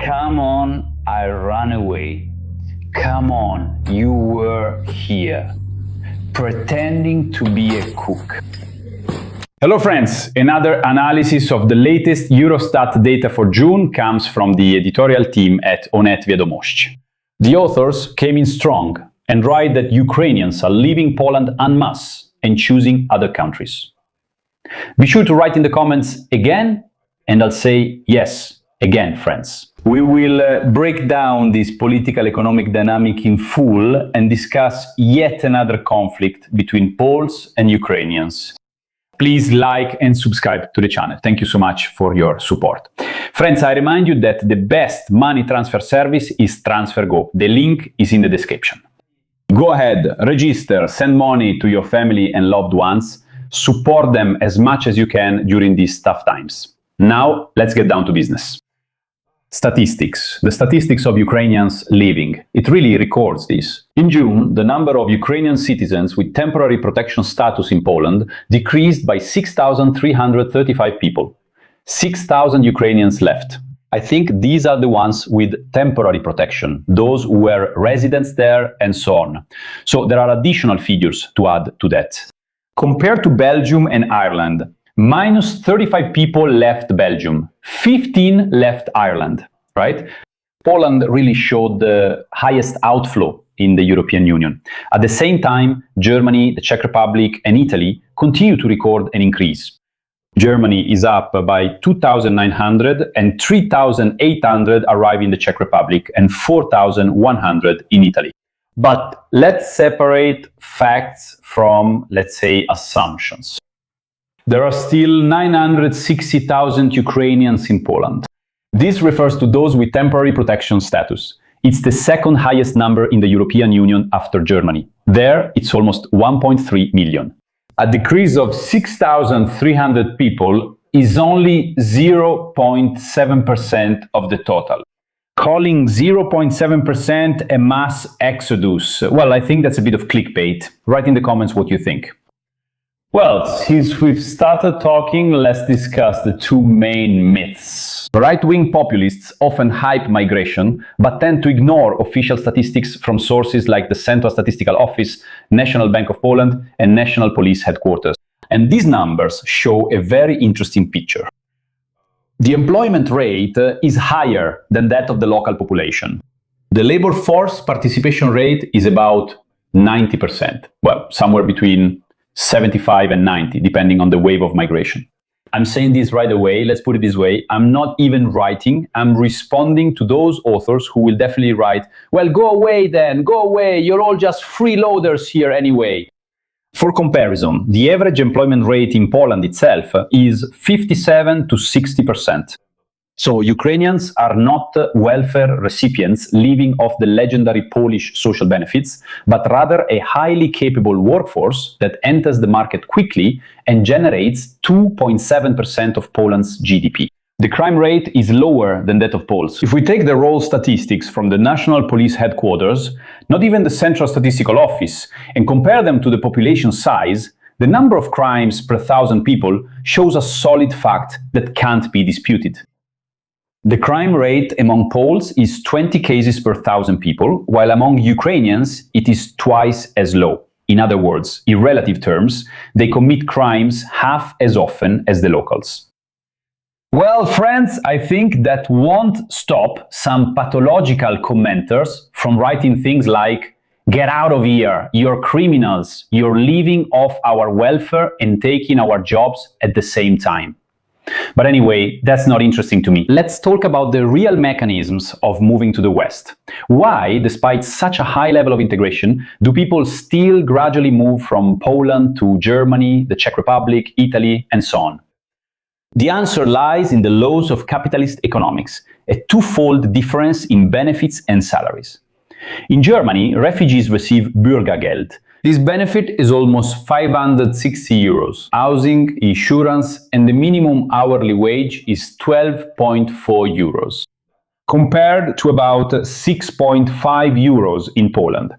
Come on, I ran away. Come on, you were here, pretending to be a cook. Hello friends, another analysis of the latest Eurostat data for June comes from the editorial team at Onet Wiadomości. The authors came in strong and write that Ukrainians are leaving Poland en masse and choosing other countries. Be sure to write in the comments again, and I'll say yes, again, friends. We will break down this political economic dynamic in full and discuss yet another conflict between Poles and Ukrainians. Please like and subscribe to the channel. Thank you so much for your support. Friends, I remind you that the best money transfer service is TransferGo. The link is in the description. Go ahead, register, send money to your family and loved ones. Support them as much as you can during these tough times. Now, let's get down to business. Statistics. The statistics of Ukrainians leaving. It really records this. In June, the number of Ukrainian citizens with temporary protection status in Poland decreased by 6,335 people. 6,000 Ukrainians left. I think these are the ones with temporary protection, those who were residents there and so on. So there are additional figures to add to that. Compared to Belgium and Ireland, minus 35 people left Belgium, 15 left Ireland, right? Poland really showed the highest outflow in the European Union. At the same time, Germany, the Czech Republic, and Italy continue to record an increase. Germany is up by 2,900 and 3,800 arrive in the Czech Republic and 4,100 in Italy. But let's separate facts from, let's say, assumptions. There are still 960,000 Ukrainians in Poland. This refers to those with temporary protection status. It's the second highest number in the European Union after Germany. There, it's almost 1.3 million. A decrease of 6,300 people is only 0.7% of the total. Calling 0.7% a mass exodus, well, I think that's a bit of clickbait. Write in the comments what you think. Well, since we've started talking, let's discuss the two main myths. Right-wing populists often hype migration, but tend to ignore official statistics from sources like the Central Statistical Office, National Bank of Poland, and National Police Headquarters. And these numbers show a very interesting picture. The employment rate is higher than that of the local population. The labor force participation rate is about 90%. Well, somewhere between 75 and 90, depending on the wave of migration. I'm saying this right away, let's put it this way, I'm not even writing, I'm responding to those authors who will definitely write, well, go away then, go away, you're all just freeloaders here anyway. For comparison, the average employment rate in Poland itself is 57 to 60%. So Ukrainians are not welfare recipients living off the legendary Polish social benefits, but rather a highly capable workforce that enters the market quickly and generates 2.7% of Poland's GDP. The crime rate is lower than that of Poles. If we take the raw statistics from the National Police Headquarters, not even the Central Statistical Office, and compare them to the population size, the number of crimes per 1,000 people shows a solid fact that can't be disputed. The crime rate among Poles is 20 cases per 1,000 people, while among Ukrainians it is twice as low. In other words, in relative terms, they commit crimes half as often as the locals. Well, friends, I think that won't stop some pathological commenters from writing things like, "Get out of here, you're criminals, you're living off our welfare and taking our jobs at the same time." But anyway, that's not interesting to me. Let's talk about the real mechanisms of moving to the West. Why, despite such a high level of integration, do people still gradually move from Poland to Germany, the Czech Republic, Italy, and so on? The answer lies in the laws of capitalist economics, a twofold difference in benefits and salaries. In Germany, refugees receive Bürgergeld. This benefit is almost 560 euros. Housing, insurance, and the minimum hourly wage is 12.4 euros, compared to about 6.5 euros in Poland.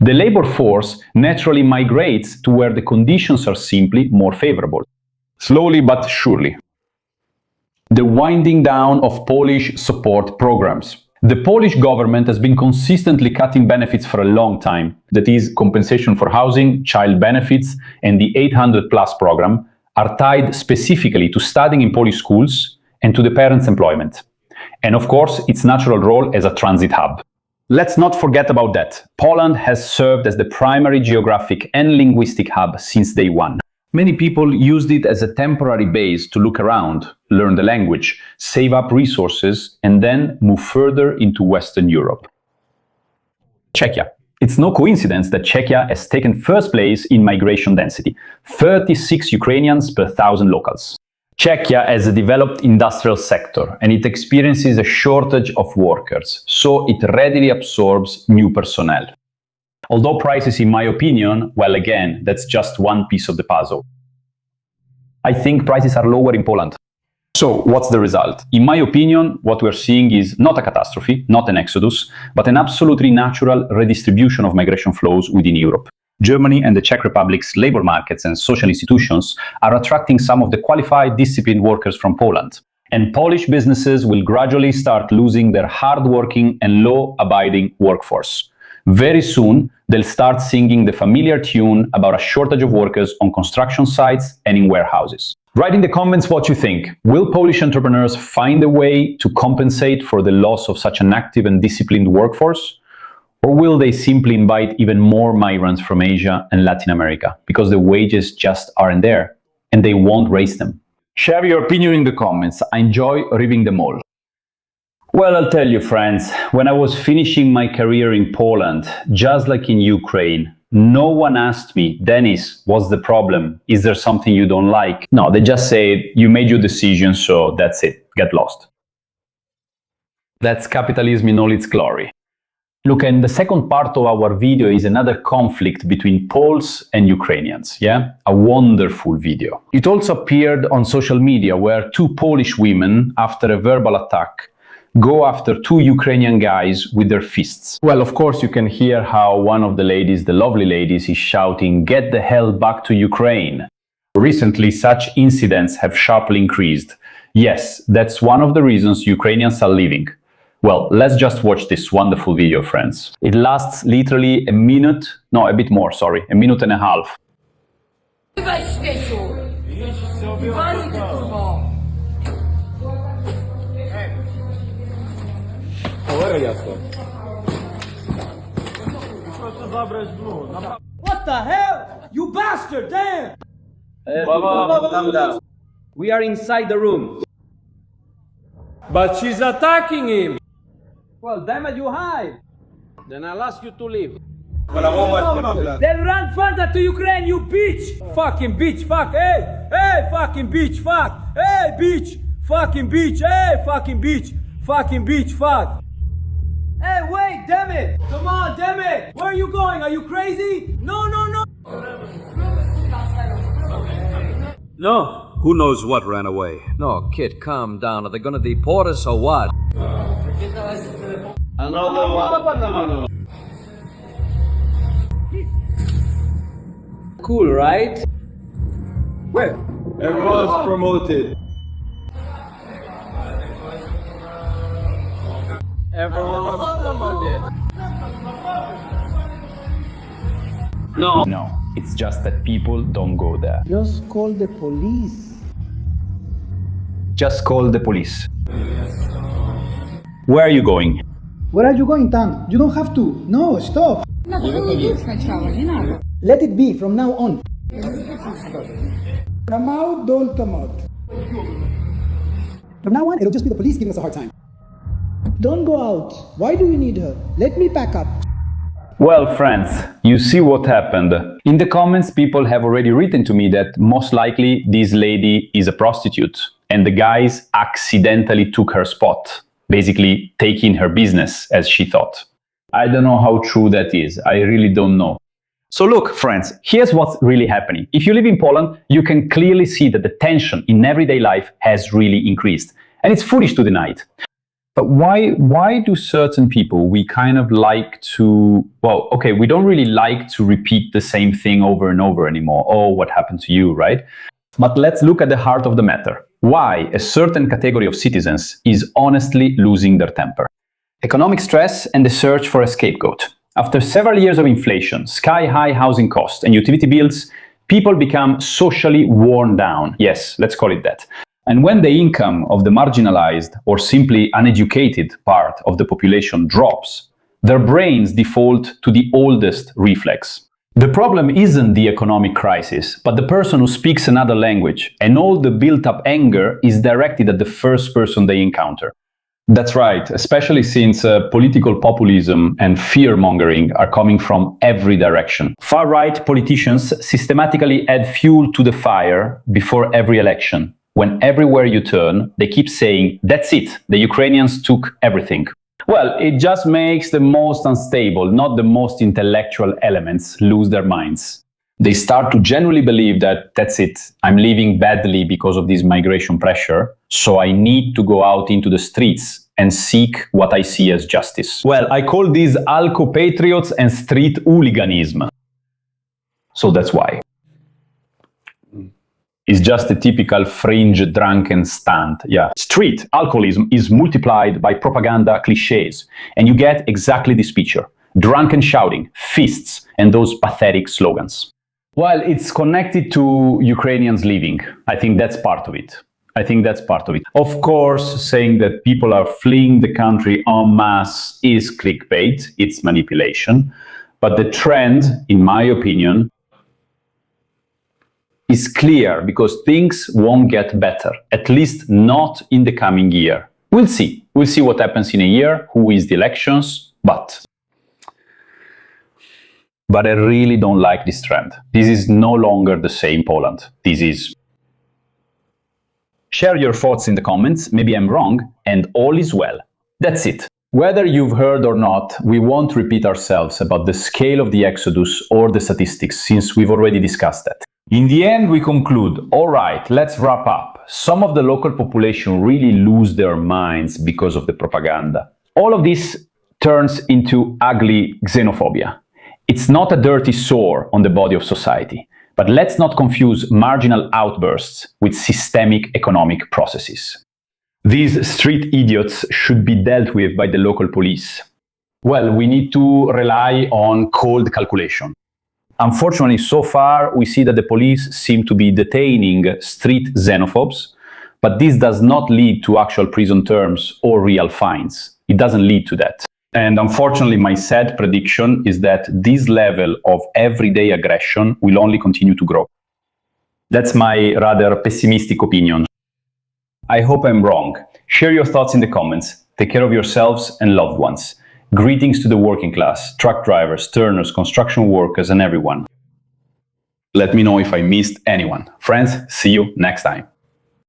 The labor force naturally migrates to where the conditions are simply more favorable. Slowly but surely. the winding down of Polish support programs. The Polish government has been consistently cutting benefits for a long time. That is, compensation for housing, child benefits, and the 800 plus program are tied specifically to studying in Polish schools and to the parents' employment. And of course, its natural role as a transit hub. Let's not forget about that. Poland has served as the primary geographic and linguistic hub since day one. Many people used it as a temporary base to look around, learn the language, save up resources, and then move further into Western Europe. Czechia. It's no coincidence that Czechia has taken first place in migration density, 36 Ukrainians per 1,000 locals. Czechia has a developed industrial sector and it experiences a shortage of workers, so it readily absorbs new personnel. Although prices, in my opinion, well, again, that's just one piece of the puzzle. I think prices are lower in Poland. So, what's the result? In my opinion, what we're seeing is not a catastrophe, not an exodus, but an absolutely natural redistribution of migration flows within Europe. Germany and the Czech Republic's labor markets and social institutions are attracting some of the qualified, disciplined workers from Poland. And Polish businesses will gradually start losing their hard-working and law-abiding workforce. Very soon, they'll start singing the familiar tune about a shortage of workers on construction sites and in warehouses. Write in the comments what you think. Will Polish entrepreneurs find a way to compensate for the loss of such an active and disciplined workforce? Or will they simply invite even more migrants from Asia and Latin America because the wages just aren't there and they won't raise them? Share your opinion in the comments. I enjoy reading them all. Well, I'll tell you, friends, when I was finishing my career in Poland, just like in Ukraine, no one asked me, Dennis, what's the problem? Is there something you don't like? No, they just said, you made your decision, so that's it, get lost. That's capitalism in all its glory. Look, and the second part of our video is another conflict between Poles and Ukrainians, yeah? A wonderful video. It also appeared on social media where two Polish women, after a verbal attack, go after two Ukrainian guys with their fists. Well, of course, you can hear how one of the ladies, the lovely ladies, is shouting, "Get the hell back to Ukraine." Recently, such incidents have sharply increased. Yes, that's one of the reasons Ukrainians are leaving. Well, let's just watch this wonderful video, friends. It lasts literally a minute, no, a bit more, sorry, a minute and a half. What the hell? You bastard, damn! We are inside the room. But she's attacking him. Well, damn it, you hide. Then I'll ask you to leave. Then run further to Ukraine, you bitch! Fucking bitch, fuck, hey! Hey, fucking bitch, fuck! Hey, bitch! Fucking bitch, hey, fucking bitch! Fucking bitch, fuck! Hey, wait, damn it! Come on, damn it! Where are you going? Are you crazy? No, no, no! No. Who knows what ran away? No, kid, calm down. Are they gonna deport us or what? Another one. Cool, right? Where? Everyone's promoted. Everyone's promoted. No, it's just that people don't go there. Just call the police. Just call the police. Where are you going? Where are you going, Tan? You don't have to. No, stop. Let it be from now on. Come out, don't come out. From now on, it'll just be the police giving us a hard time. Don't go out. Why do you need her? Let me pack up. Well, friends, you see what happened. In the comments, people have already written to me that most likely this lady is a prostitute and the guys accidentally took her spot, basically taking her business as she thought. I don't know how true that is. I really don't know. So look, friends, here's what's really happening. If you live in Poland, you can clearly see that the tension in everyday life has really increased. And it's foolish to deny it. But why do certain people, we kind of like to, well, okay, we don't really like to repeat the same thing over and over anymore. Oh, what happened to you, right? But let's look at the heart of the matter. why a certain category of citizens is honestly losing their temper. Economic stress and the search for a scapegoat. After several years of inflation, sky-high housing costs and utility bills, people become socially worn down. Yes, let's call it that. And when the income of the marginalized or simply uneducated part of the population drops, their brains default to the oldest reflex. The problem isn't the economic crisis, but the person who speaks another language, and all the built-up anger is directed at the first person they encounter. That's right, especially since political populism and fear-mongering are coming from every direction. Far-right politicians systematically add fuel to the fire before every election. When everywhere you turn, they keep saying, that's it, the Ukrainians took everything. Well, it just makes the most unstable, not the most intellectual elements lose their minds. They start to genuinely believe that, that's it, I'm living badly because of this migration pressure, so I need to go out into the streets and seek what I see as justice. Well, I call these alco-patriots and street hooliganism. So that's why. It's just a typical fringe drunken stunt. Yeah. Street alcoholism is multiplied by propaganda cliches, and you get exactly this picture. Drunken shouting, fists, and those pathetic slogans. Well, it's connected to Ukrainians leaving. I think that's part of it. Of course, saying that people are fleeing the country en masse is clickbait, it's manipulation. But the trend, in my opinion, is clear because things won't get better, at least not in the coming year. We'll see. We'll see what happens in a year, who wins the elections, but I really don't like this trend. This is no longer the same Poland. This is... Share your thoughts in the comments, maybe I'm wrong, and all is well. That's it. Whether you've heard or not, we won't repeat ourselves about the scale of the exodus or the statistics, since we've already discussed that. In the end, we conclude, all right, let's wrap up. Some of the local population really lose their minds because of the propaganda. All of this turns into ugly xenophobia. It's not a dirty sore on the body of society, but let's not confuse marginal outbursts with systemic economic processes. These street idiots should be dealt with by the local police. Well, we need to rely on cold calculation. Unfortunately, so far, we see that the police seem to be detaining street xenophobes, but this does not lead to actual prison terms or real fines. It doesn't lead to that. And unfortunately, my sad prediction is that this level of everyday aggression will only continue to grow. That's my rather pessimistic opinion. I hope I'm wrong. Share your thoughts in the comments. Take care of yourselves and loved ones. Greetings to the working class, truck drivers, turners, construction workers, and everyone. Let me know if I missed anyone. Friends, see you next time.